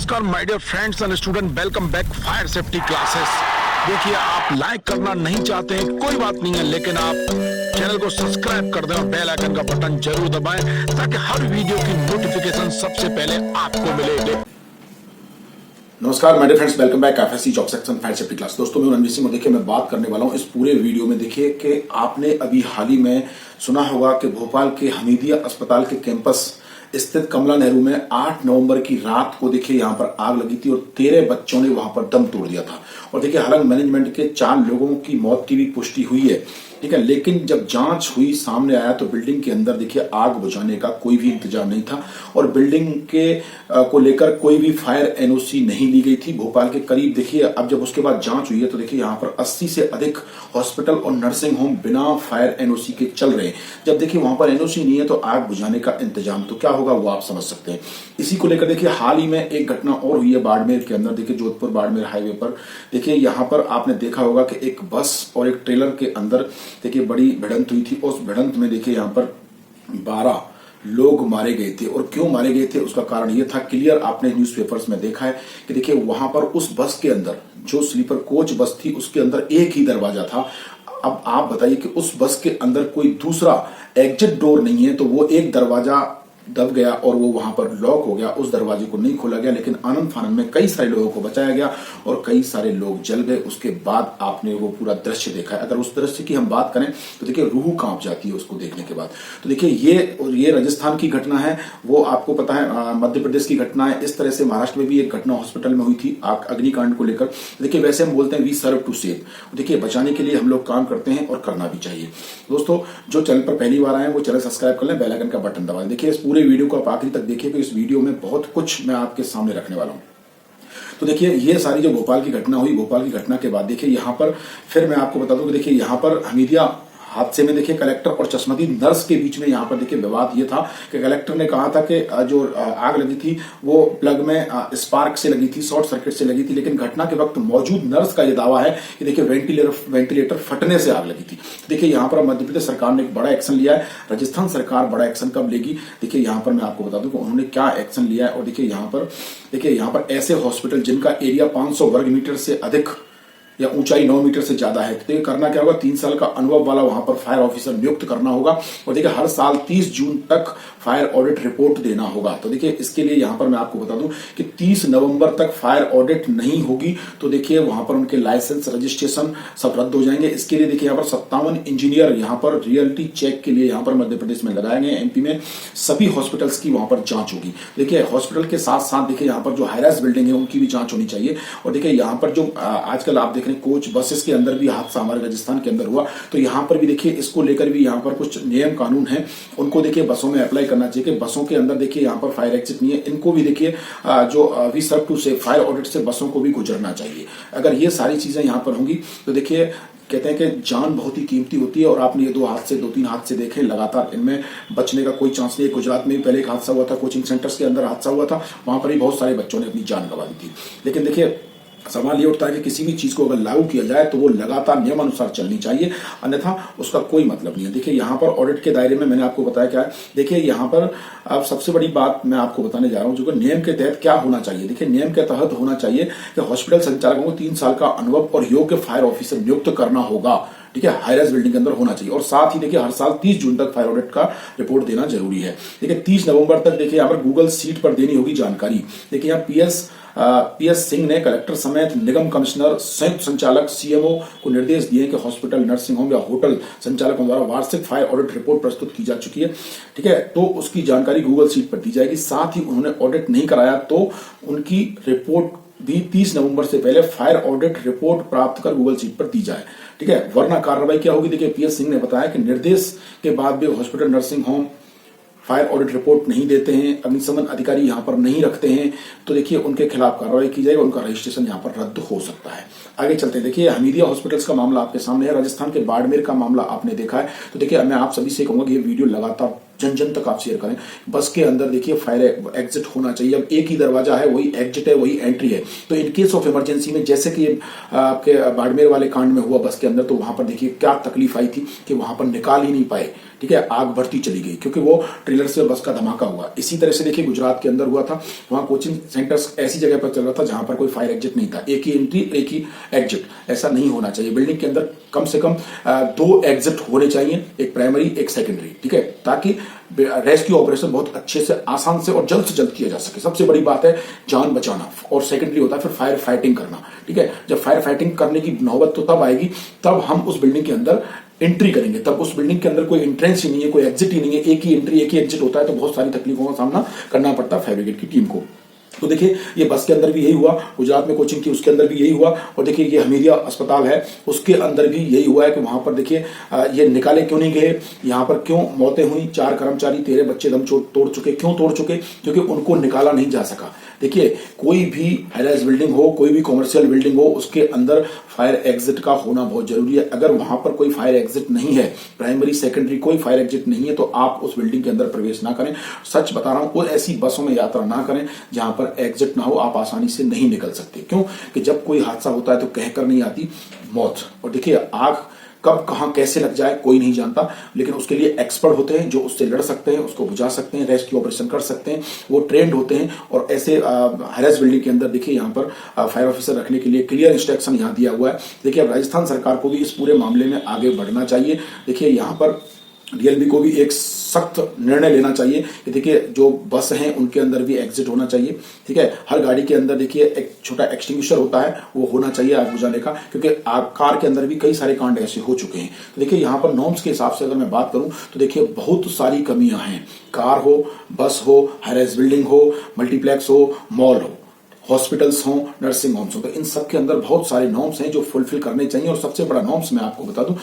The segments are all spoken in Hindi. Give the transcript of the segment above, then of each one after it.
नमस्कार my dear friends and student, welcome back fire safety classes. देखिए, आप लाइक करना नहीं चाहते हैं, कोई बात नहीं है, लेकिन आप चैनल को सब्सक्राइब कर दें और बेल आइकन का बटन जरूर दबाएं ताकि हर वीडियो की नोटिफिकेशन सबसे पहले आपको मिले। नमस्कार my dear friends, welcome back FSC job section fire safety class. दोस्तों, मैं रणवीर सिंह और देखिए मैं बात करने वाला हूं इस पूरे वीडियो में। देखिए कि आपने अभी हाल ही में सुना होगा कि भोपाल के हमीदिया अस्पताल के कैंपस स्थित कमला नेहरू में 8 नवंबर की रात को देखिए यहां पर आग लगी थी और 13 बच्चों ने वहां पर दम तोड़ दिया था। और देखिए हालांकि मैनेजमेंट के 4 लोगों की मौत की भी पुष्टि हुई है, ठीक है, लेकिन जब जांच हुई सामने आया तो बिल्डिंग के अंदर देखिए आग बुझाने का कोई भी इंतजाम नहीं था और बिल्डिंग के को लेकर कोई भी फायर एनओसी नहीं ली गई थी। भोपाल के करीब देखिए अब जब उसके बाद जांच हुई है तो देखिए यहाँ पर 80 से अधिक हॉस्पिटल और नर्सिंग होम बिना फायर एनओसी के चल रहे हैं। जब देखिए वहां पर एनओसी नहीं है तो आग बुझाने का इंतजाम तो क्या होगा वो आप समझ सकते हैं। इसी को लेकर देखिए हाल ही में एक घटना और हुई है बाड़मेर के अंदर। देखिए जोधपुर बाड़मेर हाईवे पर देखिए यहाँ पर आपने देखा होगा कि एक बस और एक ट्रेलर के अंदर देखिए बड़ी भिड़ंत हुई थी। उस भिड़ंत में देखिए यहाँ पर 12 लोग मारे गए थे। और क्यों मारे गए थे उसका कारण यह था, क्लियर आपने न्यूज़पेपर्स में देखा है कि देखिए वहां पर उस बस के अंदर जो स्लीपर कोच बस थी उसके अंदर एक ही दरवाजा था। अब आप बताइए कि उस बस के अंदर कोई दूसरा एग्जिट डोर नहीं है तो वो एक दरवाजा दब गया और वो वहां पर लॉक हो गया, उस दरवाजे को नहीं खोला गया। लेकिन आनंद फानंद में कई सारे लोगों को बचाया गया और कई सारे लोग जल गए। उसके बाद आपने वो पूरा दृश्य देखा है। अगर उस दृश्य की हम बात करें तो देखिए रूह कांप जाती है उसको देखने के बाद। तो देखिए ये राजस्थान की घटना है, वो आपको पता है मध्य प्रदेश की घटना है। इस तरह से महाराष्ट्र में भी एक घटना हॉस्पिटल में हुई थी अग्निकांड को लेकर। देखिए वैसे हम बोलते हैं वी सर्व टू सेव। देखिए बचाने के लिए हम लोग काम करते हैं और करना भी चाहिए। दोस्तों, जो चैनल पर पहली बार आए वो चैनल सब्सक्राइब कर लें, बेल आइकन का बटन दबा दें। देखिए इस पूरे वीडियो को आप आखिरी तक देखिए, तो इस वीडियो में बहुत कुछ मैं आपके सामने रखने वाला हूं। तो देखिए ये सारी जो भोपाल की घटना हुई, भोपाल की घटना के बाद देखिए यहाँ पर फिर मैं आपको बता दूं कि देखिए यहाँ पर हमीदिया हादसे में देखिए कलेक्टर और चश्मदीद नर्स के बीच में यहाँ पर देखिए विवाद ये था कि कलेक्टर ने कहा था कि जो आग लगी थी वो प्लग में स्पार्क से लगी थी, शॉर्ट सर्किट से लगी थी। लेकिन घटना के वक्त मौजूद नर्स का ये दावा है कि देखिए वेंटिलेटर फटने से आग लगी थी। देखिए यहाँ पर मध्य प्रदेश सरकार ने एक बड़ा एक्शन लिया है। राजस्थान सरकार बड़ा एक्शन कब लेगी, देखिए यहाँ पर मैं आपको बता दूं कि उन्होंने क्या एक्शन लिया है। और देखिए यहाँ पर ऐसे हॉस्पिटल जिनका एरिया 500 वर्ग मीटर से अधिक या ऊंचाई 9 मीटर से ज्यादा है, तो ये करना क्या होगा, 3 साल का अनुभव वाला वहां पर फायर ऑफिसर नियुक्त करना होगा। और देखिए हर साल 30 जून तक फायर ऑडिट रिपोर्ट देना होगा। तो देखिए इसके लिए यहां पर मैं आपको बता दूं कि 30 नवंबर तक फायर ऑडिट नहीं होगी तो देखिए वहां पर उनके लाइसेंस रजिस्ट्रेशन सब रद्द हो जाएंगे। इसके लिए देखिए यहाँ पर 57 इंजीनियर यहाँ पर रियलिटी चेक के लिए यहाँ पर मध्य प्रदेश में लगाए गए। एमपी में सभी हॉस्पिटल्स की वहां पर जांच होगी। देखिए हॉस्पिटल के साथ साथ देखिए यहाँ पर जो हाईराइज बिल्डिंग है उनकी भी जांच होनी चाहिए। और देखिए यहाँ पर जो आजकल आप देख कोच बसेस के अंदर भी हादसा हमारे राजस्थान के अंदर हुआ, तो यहां पर भी देखिए इसको लेकर भी यहां पर कुछ नियम कानून हैं, उनको देखिए बसों में अप्लाई करना चाहिए कि बसों के अंदर देखिए यहां पर फायर एग्जिट नहीं है, इनको भी देखिए जो we serve to save fire audit से बसों को भी गुजरना चाहिए। अगर ये सारी चीजें यहां पर होंगी तो देखिए कहते हैं कि जान बहुत ही कीमती होती है और आपने ये 2-3 हादसे देखे लगातार, इनमें बचने का कोई चांस नहीं है। गुजरात में भी पहले एक हादसा हुआ था, कोचिंग सेंटर्स के अंदर हादसा हुआ था, वहां पर भी बहुत सारे बच्चों ने अपनी जान गंवा दी थी। लेकिन देखिए सवाल ये उठता है कि किसी भी चीज को अगर लागू किया जाए तो वो लगातार नियमानुसार चलनी चाहिए, अन्यथा उसका कोई मतलब नहीं है। देखिए यहाँ पर ऑडिट के दायरे में मैंने आपको बताया क्या है। देखिए यहाँ पर अब सबसे बड़ी बात मैं आपको बताने जा रहा हूँ जो नियम के तहत क्या होना चाहिए। देखिए नियम के तहत होना चाहिए कि हॉस्पिटल संचालकों को 3 साल का अनुभव और योग्य फायर ऑफिसर नियुक्त करना होगा, ठीक है, हाईराइज बिल्डिंग के अंदर होना चाहिए। और साथ ही देखिए हर साल 30 जून तक फायर ऑडिट का रिपोर्ट देना जरूरी है। देखिए 30 नवंबर तक देखिए यहाँ पर गूगल सीट पर देनी होगी जानकारी। देखिए यहाँ पीएस सिंह ने कलेक्टर समेत निगम कमिश्नर, संयुक्त संचालक, सीएमओ को निर्देश दिए कि हॉस्पिटल, नर्सिंग होम या होटल संचालकों द्वारा वार्षिक फायर ऑडिट रिपोर्ट प्रस्तुत की जा चुकी है, ठीक है, तो उसकी जानकारी गूगल सीट पर दी जाएगी। साथ ही उन्होंने ऑडिट नहीं कराया तो उनकी रिपोर्ट भी 30 नवंबर से पहले फायर ऑडिट रिपोर्ट प्राप्त कर गूगल सीट पर दी जाए, ठीक है, वरना कार्रवाई क्या होगी। देखिए पीएस सिंह ने बताया कि निर्देश के बाद भी hospital, nursing home fire audit report नहीं देते हैं, अग्निशमन अधिकारी यहां पर नहीं रखते हैं, तो देखिए उनके खिलाफ कार्रवाई की जाएगी, उनका रजिस्ट्रेशन यहां पर रद्द हो सकता है। आगे चलते हैं। देखिए हमीदिया हॉस्पिटल्स का मामला आपके सामने है, राजस्थान के बाड़मेर का मामला आपने देखा है। तो देखिए मैं आप सभी से कहूंगा कि ये वीडियो लगातार जन जन तक आप शेयर करें। बस के अंदर देखिए फायर एग्जिट होना चाहिए। अब एक ही दरवाजा है, वही एग्जिट है, वही एंट्री है। तो इन केस ऑफ इमरजेंसी में, जैसे कि आपके बाड़मेर वाले कांड में हुआ बस के अंदर, तो वहां पर देखिए क्या तकलीफ आई थी कि वहां पर निकाल ही नहीं पाए, ठीक है, आग बढ़ती चली गई क्योंकि वो ट्रेलर से बस का धमाका हुआ। इसी तरह से देखिए गुजरात के अंदर हुआ था, वहां कोचिंग सेंटर्स ऐसी जगह पर चल रहा था जहां पर कोई फायर एग्जिट नहीं था, एक ही एंट्री एक ही एग्जिट। ऐसा नहीं होना चाहिए। बिल्डिंग के अंदर कम से कम 2 एग्जिट होने चाहिए, एक प्राइमरी एक सेकेंडरी, ठीक है, ताकि रेस्क्यू ऑपरेशन बहुत अच्छे से, आसान से और जल्द से जल्द किया जा सके। सबसे बड़ी बात है जान बचाना, और सेकेंडरी होता है फिर फायर फाइटिंग करना, ठीक है। जब फायर फाइटिंग करने की नौबत तो तब आएगी तब हम उस बिल्डिंग के अंदर एंट्री करेंगे, तब उस बिल्डिंग के अंदर कोई एंट्रेंस ही नहीं है, कोई एग्जिट ही नहीं है, एक ही एंट्री एक ही एग्जिट होता है, तो बहुत सारी तकलीफों का सामना करना पड़ता है फायर ब्रिगेड की टीम को। तो देखिए ये बस के अंदर भी यही हुआ, गुजरात में कोचिंग थी उसके अंदर भी यही हुआ, और देखिए ये हमीदिया अस्पताल है उसके अंदर भी यही हुआ है कि वहां पर देखिए ये निकाले क्यों नहीं गए, यहाँ पर क्यों मौतें हुई, 4 कर्मचारी 13 बच्चे दम तोड़ चुके। क्यों तोड़ चुके? क्योंकि उनको निकाला नहीं जा सका। देखिए कोई भी हाई-राइज बिल्डिंग हो, कोई भी कॉमर्शियल बिल्डिंग हो, उसके अंदर फायर एग्जिट का होना बहुत जरूरी है। अगर वहां पर कोई फायर एग्जिट नहीं है, प्राइमरी सेकेंडरी कोई फायर एग्जिट नहीं है, तो आप उस बिल्डिंग के अंदर प्रवेश ना करें। सच बता रहा हूं, कोई ऐसी बसों में यात्रा ना करें जहां पर एग्जिट ना हो, आप आसानी से नहीं निकल सकते। क्यों कि जब कोई हादसा होता है तो कहकर नहीं आती मौत। और देखिए आग कब कहां कैसे लग जाए कोई नहीं जानता, लेकिन उसके लिए एक्सपर्ट होते हैं जो उससे लड़ सकते हैं, उसको बुझा सकते हैं, रेस्क्यू ऑपरेशन कर सकते हैं, वो ट्रेंड होते हैं। और ऐसे हाई-राइज बिल्डिंग के अंदर देखिए यहाँ पर फायर ऑफिसर रखने के लिए क्लियर इंस्ट्रक्शन यहाँ दिया हुआ है। देखिए अब राजस्थान सरकार को भी इस पूरे मामले में आगे बढ़ना चाहिए। देखिए यहाँ पर डीएलबी को भी एक सख्त निर्णय लेना चाहिए कि देखिए जो बस हैं उनके अंदर भी एग्जिट होना चाहिए, ठीक है। हर गाड़ी के अंदर देखिए एक छोटा एक्सटिंग्विशर होता है, वो होना चाहिए आग बुझाने का, क्योंकि कार के अंदर भी कई सारे कांड ऐसे हो चुके हैं। तो देखिए यहाँ पर नॉर्म्स के हिसाब से अगर मैं बात करूं तो देखिए बहुत सारी कमियां हैं। कार हो, बस हो, हाई-राइज बिल्डिंग हो, मल्टीप्लेक्स हो, मॉल हो, हॉस्पिटल्स हों, नर्सिंग होम्स हों, तो इन सब के अंदर बहुत सारे नॉर्म्स हैं जो फुलफिल करने चाहिए। और सबसे बड़ा नॉर्म्स मैं आपको बता दूं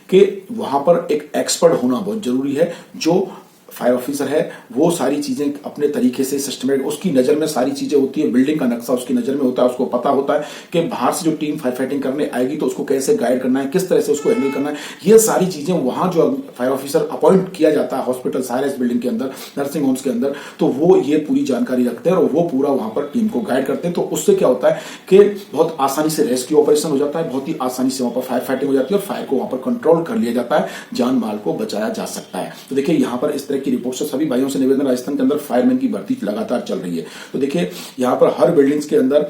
कि वहां पर एक एक्सपर्ट होना बहुत जरूरी है। जो फायर ऑफिसर है वो सारी चीजें अपने तरीके से सिस्टमेटिक, उसकी नजर में सारी चीजें होती है, बिल्डिंग का नक्शा उसकी नजर में होता है, उसको पता होता है कि बाहर से जो टीम फायर फाइटिंग करने आएगी तो उसको कैसे गाइड करना है, किस तरह से उसको हैंडल करना है। ये सारी चीजें वहां जो फायर ऑफिसर अपॉइंट किया जाता है हॉस्पिटल, हाई-राइज बिल्डिंग के अंदर, नर्सिंग होम्स के अंदर, तो वो ये पूरी जानकारी रखते हैं और वो पूरा वहां पर टीम को गाइड करते हैं। तो उससे क्या होता है कि बहुत आसानी से रेस्क्यू ऑपरेशन हो जाता है, बहुत ही आसानी से वहां पर फायर फाइटिंग हो जाती है और फायर को वहां पर कंट्रोल कर लिया जाता है, जान माल को बचाया जा सकता है। तो देखिए यहाँ पर इस तरह की रिपोर्ट से सभी से निवेदन, राजस्थान के अंदर फायरमैन की भर्ती लगातार चल रही है। तो देखिए यहां पर हर बिल्डिंग्स के अंदर,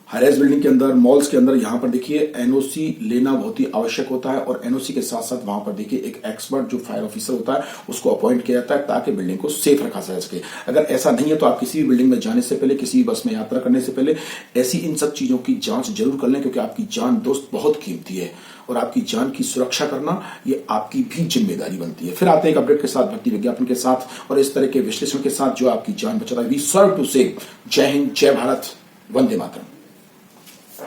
हाई-राइज बिल्डिंग के अंदर, मॉल्स के अंदर यहां पर देखिए एनओसी लेना बहुत ही आवश्यक होता है। और एनओसी के साथ साथ वहां पर देखिए एक एक्सपर्ट जो फायर ऑफिसर होता है उसको अपॉइंट किया जाता है ताकि बिल्डिंग को सेफ रखा जा सके। अगर ऐसा नहीं है तो आप किसी भी बिल्डिंग में जाने से पहले, किसी भी बस में यात्रा करने से पहले ऐसी इन सब चीजों की जांच जरूर कर लें, क्योंकि आपकी जान दोस्त बहुत कीमती है और आपकी जान की सुरक्षा करना ये आपकी भी जिम्मेदारी बनती है। फिर आते हैं एक अपडेट के साथ, भर्ती विज्ञापन के साथ और इस तरह के विश्लेषण के साथ जो आपकी जान बचाता है। वी सर्व टू से जय हिंद, जय भारत, वंदे मातरम।